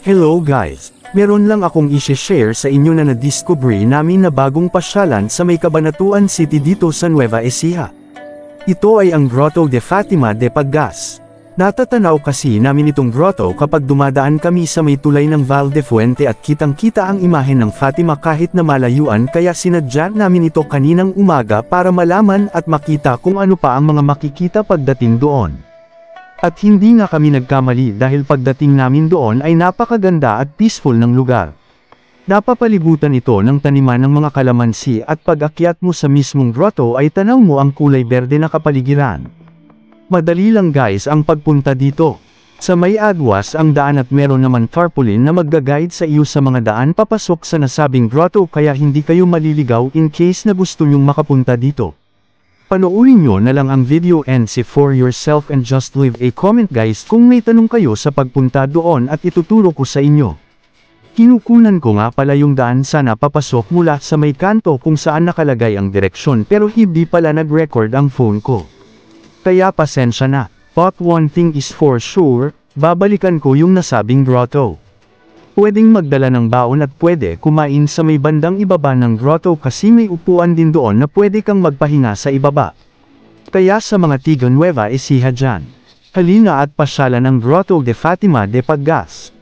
Hello guys! Meron lang akong i-share sa inyo na na-discovery namin na bagong pasyalan sa may Cabanatuan City dito sa Nueva Ecija. Ito ay ang Grotto de Fatima de Paggas. Natatanaw kasi namin itong grotto kapag dumadaan kami sa may tulay ng Val de Fuente at kitang-kita ang imahe ng Fatima kahit na malayuan, kaya sinadya namin ito kaninang umaga para malaman at makita kung ano pa ang mga makikita pagdating doon. At hindi nga kami nagkamali dahil pagdating namin doon ay napakaganda at peaceful ng lugar. Napapalibutan ito ng taniman ng mga kalamansi at pag-akyat mo sa mismong grotto ay tanaw mo ang kulay berde na kapaligiran. Madali lang guys ang pagpunta dito. Sa may adwas ang daan at meron naman tarpaulin na magga-guide sa iyo sa mga daan papasok sa nasabing grotto, kaya hindi kayo maliligaw in case na gusto nyong makapunta dito. Panoorin nyo na lang ang video and see for yourself and just leave a comment guys kung may tanong kayo sa pagpunta doon at ituturo ko sa inyo. Kinukunan ko nga pala yung daan sana papasok mula sa may kanto kung saan nakalagay ang direksyon, pero hindi pala nag-record ang phone ko. Kaya pasensya na. But one thing is for sure, babalikan ko yung nasabing grotto. Pwedeng magdala ng baon at pwede kumain sa may bandang ibaba ng grotto kasi may upuan din doon na pwede kang magpahinga sa ibaba. Kaya sa mga tiga Nueva Ecija dyan, halina at pasyalan ng Grotto de Fatima de Paggas.